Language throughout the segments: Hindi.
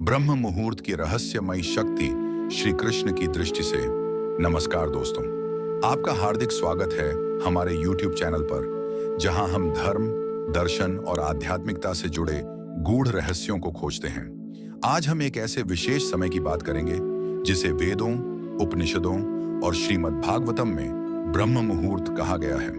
ब्रह्म मुहूर्त की रहस्यमयी शक्ति श्री कृष्ण की दृष्टि से। नमस्कार दोस्तों, आपका हार्दिक स्वागत है हमारे YouTube चैनल पर, जहां हम धर्म, दर्शन और आध्यात्मिकता से जुड़े गूढ़ रहस्यों को खोजते हैं। आज हम एक ऐसे विशेष समय की बात करेंगे जिसे वेदों, उपनिषदों और श्रीमद् भागवतम में ब्रह्म मुहूर्त कहा गया है।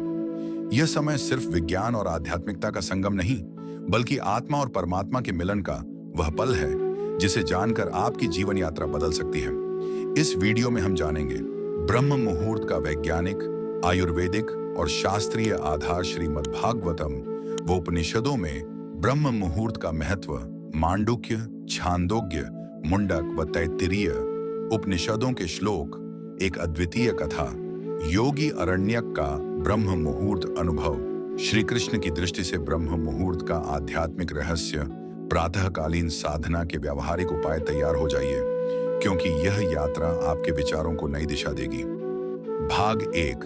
यह समय सिर्फ विज्ञान और आध्यात्मिकता का संगम नहीं, बल्कि आत्मा और परमात्मा के मिलन का वह पल है जिसे जानकर आपकी जीवन यात्रा बदल सकती है। इस वीडियो में हम जानेंगे ब्रह्म मुहूर्त का वैज्ञानिक, आयुर्वेदिक और शास्त्रीय आधार, श्रीमद् भागवतम व उपनिषदों में ब्रह्म मुहूर्त का महत्व, मांडुक्य, छांदोग्य, मुंडक व तैत्तिरीय उपनिषदों के श्लोक, एक अद्वितीय कथा, योगी अरण्यक का ब्रह्म मुहूर्त अनुभव, श्री कृष्ण की दृष्टि से ब्रह्म मुहूर्त का आध्यात्मिक रहस्य, प्रातःकालीन साधना के व्यावहारिक उपाय। तैयार हो जाइए, क्योंकि यह यात्रा आपके विचारों को नई दिशा देगी। भाग 1,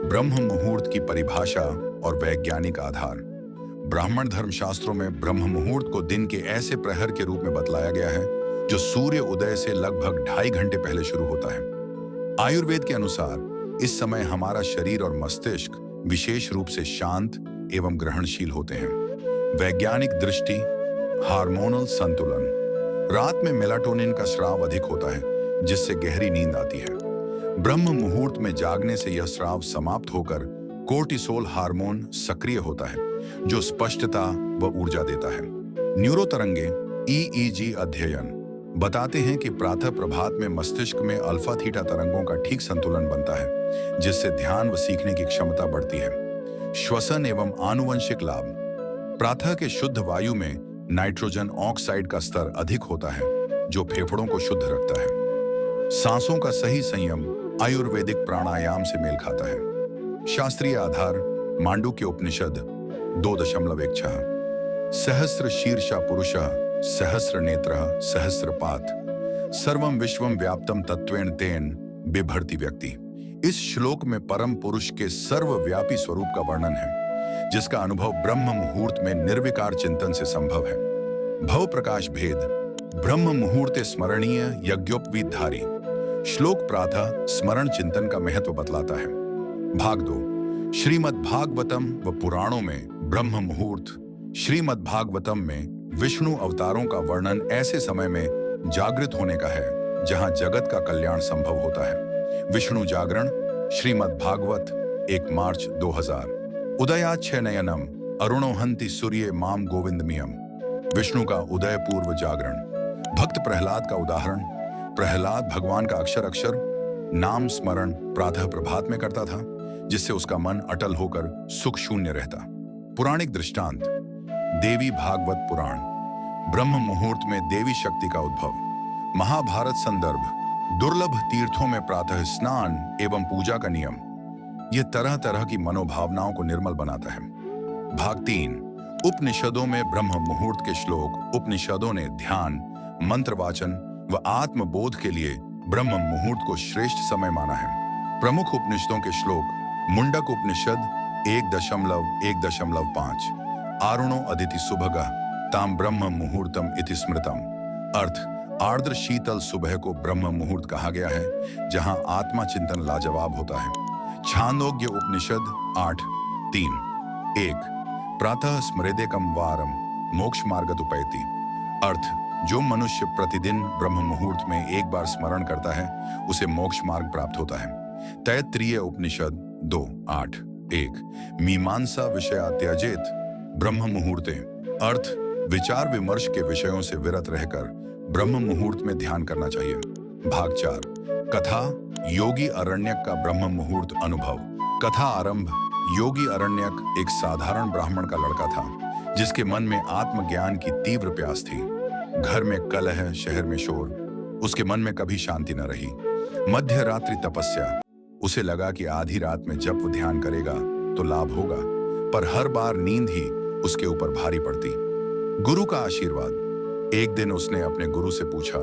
ब्रह्म मुहूर्त की परिभाषा और वैज्ञानिक आधार। ब्राह्मण धर्मशास्त्रों में ब्रह्म मुहूर्त को दिन के ऐसे प्रहर के रूप में बतलाया गया है जो सूर्य उदय से लगभग 2.5 घंटे पहले शुरू होता है। आयुर्वेद के अनुसार इस समय हमारा शरीर और मस्तिष्क विशेष रूप से शांत एवं ग्रहणशील होते हैं। वैज्ञानिक दृष्टि, हार्मोनल संतुलन। रात में मेलाटोनिन का स्राव अधिक होता है, जिससे गहरी नींद आती है। ब्रह्म मुहूर्त में जागने से यह स्राव समाप्त होकर कोर्टिसोल हार्मोन सक्रिय होता है, जो स्पष्टता व ऊर्जा देता है। न्यूरोतरंगे EEG अध्ययन बताते हैं कि प्रातः प्रभात में मस्तिष्क में अल्फा थीटा तरंगों का ठीक संतुलन बनता है, जिससे ध्यान व सीखने की क्षमता बढ़ती है। श्वसन एवं आनुवंशिक लाभ। प्रातः के शुद्ध वायु में नाइट्रोजन ऑक्साइड का स्तर अधिक होता है, जो फेफड़ों को शुद्ध रखता है। सांसों का सही संयम आयुर्वेदिक प्राणायाम से मेल खाता है। शास्त्रीय आधार, मांडुक्य उपनिषद 2.16। सहस्र शीर्षा पुरुषः सहस्र नेत्रः सहस्रपात सर्वं विश्वं व्याप्तम तत्वेन तेन बिभर्ति व्यक्ति। इस श्लोक में परम पुरुष के सर्वव्यापी स्वरूप का वर्णन है, जिसका अनुभव ब्रह्म मुहूर्त में निर्विकार चिंतन से संभव है। भव प्रकाश भेद। ब्रह्म मुहूर्ते स्मरणीय यज्ञोपवीतधारी। श्लोक प्रातः स्मरण चिंतन का महत्व बतलाता है। भाग 2, श्रीमद् भागवतम व पुराणों में ब्रह्म मुहूर्त। श्रीमद् भागवतम में विष्णु अवतारों का वर्णन ऐसे समय में जागृत होने का है जहां जगत का कल्याण संभव होता है। विष्णु जागरण, श्रीमद् भागवत 1 मार्च 2000। उदयाच्छ नयनम अरुणोहंति सूर्ये माम गोविंदमियम। विष्णु का उदय पूर्व जागरण। भक्त प्रहलाद का उदाहरण। प्रहलाद भगवान का अक्षर अक्षर नाम स्मरण प्रातः प्रभात में करता था, जिससे उसका मन अटल होकर सुख शून्य रहता। पुराणिक दृष्टांत। देवी भागवत पुराण। ब्रह्म मुहूर्त में देवी शक्ति का उद्भव। महाभारत संदर्भ। दुर्लभ तीर्थों में प्रातः स्नान एवं पूजा का नियम। यह तरह तरह की मनोभावनाओं को निर्मल बनाता है। भाग 3, उपनिषदों में ब्रह्म मुहूर्त के श्लोक। उपनिषदों ने ध्यान, मंत्र वाचन व आत्मबोध के लिए ब्रह्म मुहूर्त को श्रेष्ठ समय माना है। प्रमुख उपनिषदों के श्लोक। मुंडक उपनिषद 1.1.5। आरुणो अदिति सुभगः ताम ब्रह्म मुहूर्तम इति स्मृतम। अर्थ, आर्द्र शीतल सुबह को ब्रह्म मुहूर्त कहा गया है, जहां आत्मा चिंतन लाजवाब होता है। छांदोग्य उपनिषद 8.3.1। प्रातः स्मरेदेकम वारम मोक्ष मार्गत उपैति। अर्थ, जो मनुष्य प्रतिदिन ब्रह्म मुहूर्त में एक बार स्मरण करता है, उसे मोक्ष मार्ग प्राप्त होता है। तैत्तिरीय उपनिषद 2.8.1। मीमांसा विषया त्यजेत ब्रह्म मुहूर्ते। अर्थ, विचार विमर्श के विषयों से विरत रहकर ब्रह्म मुहूर्त में ध्यान करना चाहिए। भाग 4, कथा, योगी अरण्यक का ब्रह्म मुहूर्त अनुभव। कथा आरंभ। योगी अरण्यक एक साधारण ब्राह्मण का लड़का था, जिसके मन में आत्मज्ञान की तीव्र प्यास थी। घर में कलह, शहर में शोर, उसके मन में कभी शांति न रही। मध्य रात्रि तपस्या। उसे लगा कि आधी रात में जप व ध्यान करेगा तो लाभ होगा, पर हर बार नींद ही उसके ऊपर भारी पड़ती। गुरु का आशीर्वाद। एक दिन उसने अपने गुरु से पूछा,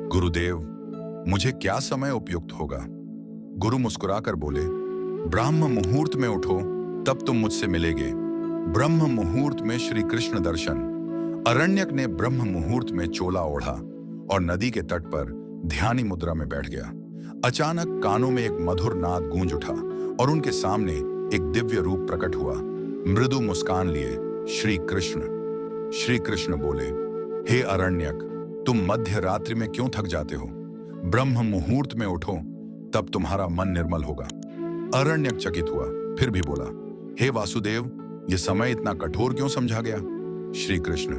गुरुदेव, मुझे क्या समय उपयुक्त होगा? गुरु मुस्कुराकर बोले, ब्रह्म मुहूर्त में उठो, तब तुम मुझसे मिलेगे। ब्रह्म मुहूर्त में श्री कृष्ण दर्शन। अरण्यक ने ब्रह्म मुहूर्त में चोला ओढ़ा और नदी के तट पर ध्यानी मुद्रा में बैठ गया। अचानक कानों में एक मधुर नाद गूंज उठा और उनके सामने एक दिव्य रूप प्रकट हुआ। मृदु मुस्कान लिए श्री कृष्ण बोले, हे अरण्यक, तुम मध्य रात्रि में क्यों थक जाते हो? ब्रह्म मुहूर्त में उठो, तब तुम्हारा मन निर्मल होगा। अरण्यक चकित हुआ, फिर भी बोला, हे वासुदेव, ये समय इतना कठोर क्यों समझा गया? श्री कृष्ण,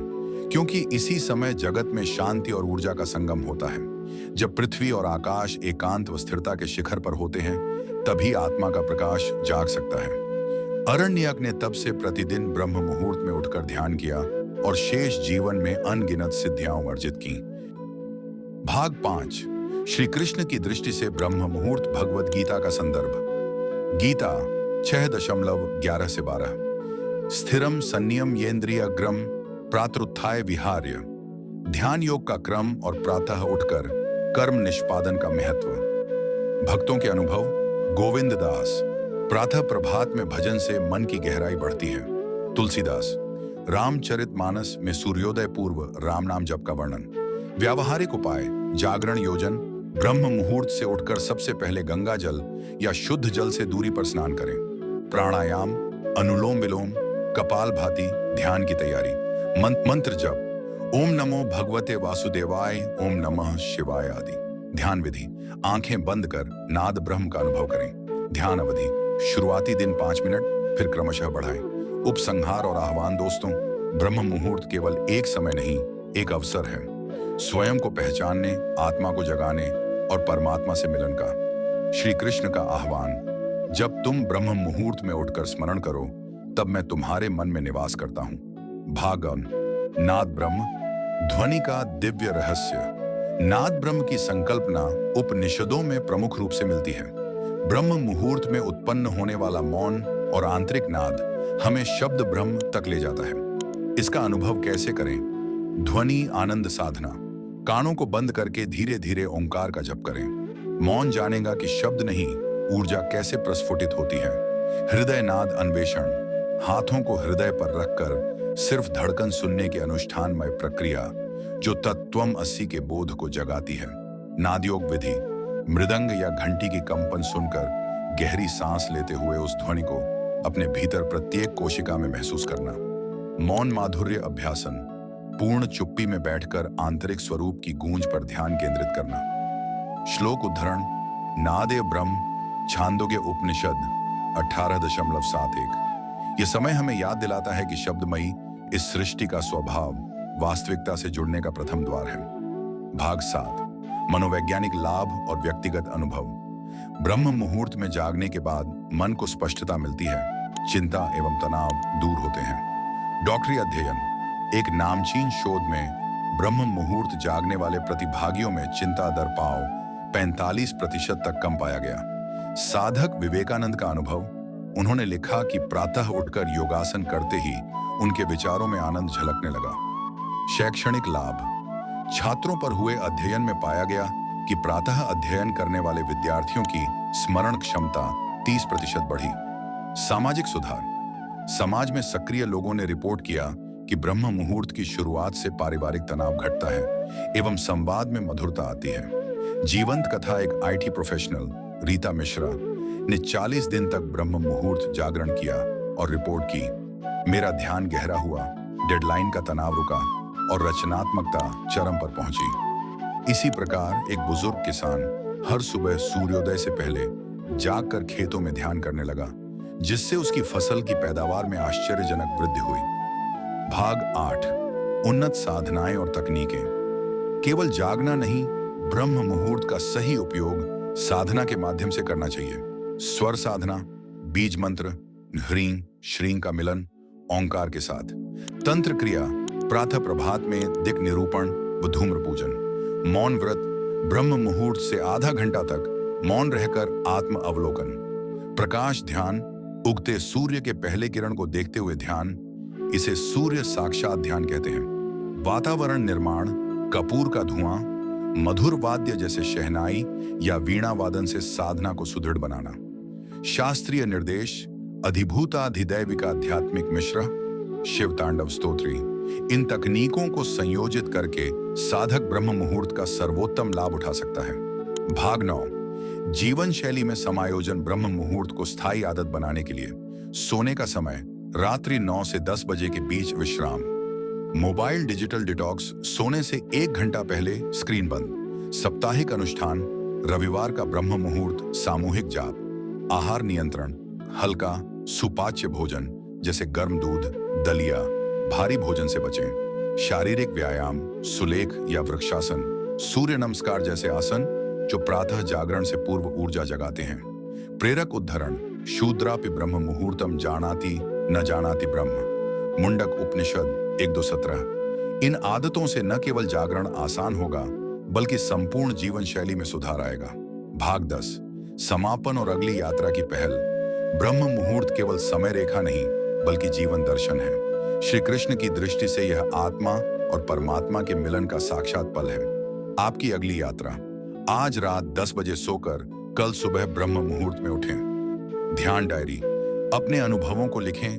क्योंकि इसी समय जगत में शांति और ऊर्जा का संगम होता है। जब पृथ्वी और आकाश एकांत व स्थिरता के शिखर पर होते हैं, तभी आत्मा का प्रकाश जाग सकता है। अरण्यक ने तब से प्रतिदिन ब्रह्म मुहूर्त में उठकर ध्यान किया और शेष जीवन में अनगिनत सिद्धियां अर्जित की। भाग 5, श्री कृष्ण की दृष्टि से ब्रह्म मुहूर्त। भगवद गीता का संदर्भ। गीता 6.11 से 12। स्थिरम संयम येन्द्रियग्रम प्रातरुत्थाय विहार्य। ध्यान योग का क्रम और प्रातः उठकर कर्म निष्पादन का महत्व। भक्तों के अनुभव। गोविंद दास, प्रातः प्रभात में भजन से मन की गहराई बढ़ती है। तुलसीदास, रामचरितमानस में सूर्योदय पूर्व राम नाम जप का वर्णन। व्यावहारिक उपाय। जागरण योजन। ब्रह्म मुहूर्त से उठकर सबसे पहले गंगा जल या शुद्ध जल से दूरी पर स्नान करें। प्राणायाम, अनुलोम विलोम, कपालभाति, ध्यान की तैयारी। मंत्र जप, ओम नमो भगवते वासुदेवाय, ओम नमः शिवाय आदि। ध्यान विधि। आंखें बंद कर नाद ब्रह्म का अनुभव करें। ध्यान अवधि। शुरुआती दिन 5 मिनट, फिर क्रमशः बढ़ाएं। उपसंहार और आह्वान। दोस्तों, ब्रह्म मुहूर्त केवल एक समय नहीं, एक अवसर है स्वयं को पहचानने, आत्मा को जगाने और परमात्मा से मिलन का। श्री कृष्ण का आह्वान, जब तुम ब्रह्म मुहूर्त में उठकर स्मरण करो, तब मैं तुम्हारे मन में निवास करता हूं। भाग 1, नाद ब्रह्म, ध्वनि का दिव्य रहस्य। नाद ब्रह्म की संकल्पना उपनिषदों में प्रमुख रूप से मिलती है। ब्रह्म मुहूर्त में उत्पन्न होने वाला मौन और आंतरिक नाद हमें शब्द ब्रह्म तक ले जाता है। इसका अनुभव कैसे करें? ध्वनि आनंद साधना। कानों को बंद करके धीरे धीरे ओंकार का जप करें। मौन जानेगा कि शब्द नहीं, ऊर्जा कैसे प्रस्फुटित होती है। हृदय नाद अन्वेषण। हाथों को हृदय पर रखकर सिर्फ धड़कन सुनने की अनुष्ठानमय प्रक्रिया जो तत्त्वम अस्सी के बोध को जगाती है। नादयोग विधि। मृदंग या घंटी की कंपन सुनकर गहरी सांस लेते हुए उस ध्वनि को अपने भीतर प्रत्येक कोशिका में महसूस करना। मौन माधुर्य अभ्यासन। पूर्ण चुप्पी में बैठकर आंतरिक स्वरूप की गूंज पर ध्यान केंद्रित करना। श्लोक उद्धरण। नादे ब्रह्म, छांदोग्य उपनिषद 18.71। यह समय हमें याद दिलाता है कि शब्दमयी इस सृष्टि का स्वभाव वास्तविकता से जुड़ने का प्रथम द्वार है। भाग 7, मनोवैज्ञानिक लाभ और व्यक्तिगत अनुभव। ब्रह्म मुहूर्त में जागने के बाद मन को स्पष्टता मिलती है, चिंता एवं तनाव दूर होते हैं। डॉक्टरी अध्ययन। एक नामचीन शोध में ब्रह्म मुहूर्त जागने वाले प्रतिभागियों में चिंता दर पाव 45% तक कम पाया गया। साधक विवेकानंद का अनुभव। उन्होंने लिखा कि प्रातः उठकर योगासन करते ही उनके विचारों में आनंद झलकने लगा। शैक्षणिक लाभ। छात्रों पर हुए अध्ययन में पाया गया कि प्रातः अध्ययन करने वाले विद्यार्थियों की स्मरण क्षमता 30% बढ़ी। सामाजिक सुधार। समाज में सक्रिय लोगों ने रिपोर्ट किया कि ब्रह्म मुहूर्त की शुरुआत से पारिवारिक तनाव घटता है एवं संवाद में मधुरता आती है। जीवंत कथा। एक IT प्रोफेशनल रीता मिश्रा ने 40 दिन तक ब्रह्म मुहूर्त जागरण किया और रिपोर्ट की, मेरा ध्यान गहरा हुआ, डेडलाइन का तनाव रुका और रचनात्मकता चरम पर पहुंची। इसी प्रकार एक बुजुर्ग किसान हर सुबह सूर्योदय से पहले जागकर खेतों में ध्यान करने लगा, जिससे उसकी फसल की पैदावार में आश्चर्यजनक वृद्धि हुई। भाग 8, उन्नत साधनाएं और तकनीकें। केवल जागना नहीं, ब्रह्म मुहूर्त का सही उपयोग साधना के माध्यम से करना चाहिए। स्वर साधना, बीज मंत्र, ह्रीं श्रीं का मिलन ओंकार के साथ। तंत्र क्रिया, प्रातः प्रभात में दिक् निरूपण व धूम्र पूजन। मौन व्रत, ब्रह्म मुहूर्त से आधा घंटा तक मौन रहकर आत्म अवलोकन। प्रकाश ध्यान, उगते सूर्य के पहले किरण को देखते हुए ध्यान, इसे सूर्य साक्षात ध्यान कहते हैं। वातावरण निर्माण, कपूर का धुआं, मधुर वाद्य जैसे शहनाई या वीणा वादन से साधना को सुदृढ़ बनाना। शास्त्रीय निर्देश, अधिभूताधिदैविका आध्यात्मिक मिश्र, शिव तांडव स्तोत्री, इन तकनीकों को संयोजित करके साधक ब्रह्म मुहूर्त का सर्वोत्तम लाभ उठा सकता है। भाग 9, जीवन शैली में समायोजन। ब्रह्म मुहूर्त को स्थायी आदत बनाने के लिए सोने का समय रात्रि 9 से 10 बजे के बीच विश्राम। मोबाइल डिजिटल डिटॉक्स, सोने से 1 घंटा पहले स्क्रीन बंद। साप्ताहिक अनुष्ठान, रविवार का ब्रह्म मुहूर्त, सामूहिक जाप। आहार नियंत्रण, हल्का सुपाच्य भोजन जैसे गर्म दूध, दलिया, भारी भोजन से बचें। शारीरिक व्यायाम, सुलेख या वृक्षासन, सूर्य नमस्कार जैसे आसन जो प्रातः जागरण से पूर्व ऊर्जा जगाते हैं। प्रेरक उद्धरण, शूद्रापि ब्रह्म मुहूर्तम जानाति न जानाति ब्रह्म, मुंडक उपनिषद 1-2-17। इन आदतों से न केवल जागरण आसान होगा बल्कि संपूर्ण जीवन शैली में सुधार आएगा। भाग 10, समापन और अगली यात्रा की पहल। ब्रह्म मुहूर्त केवल समय रेखा नहीं बल्कि जीवन दर्शन है। श्री कृष्ण की दृष्टि से यह आत्मा और परमात्मा के मिलन का साक्षात पल है। आपकी अगली यात्रा, आज रात 10 बजे सोकर कल सुबह ब्रह्म मुहूर्त में उठें। ध्यान डायरी, अपने अनुभवों को लिखें।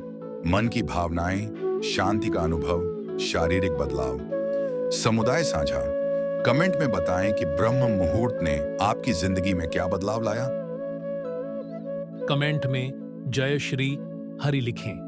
मन की भावनाएं, शांति का अनुभव, शारीरिक बदलाव। समुदाय साझा, कमेंट में बताएं कि ब्रह्म मुहूर्त ने आपकी जिंदगी में क्या बदलाव लाया। कमेंट में जय श्री हरि लिखें।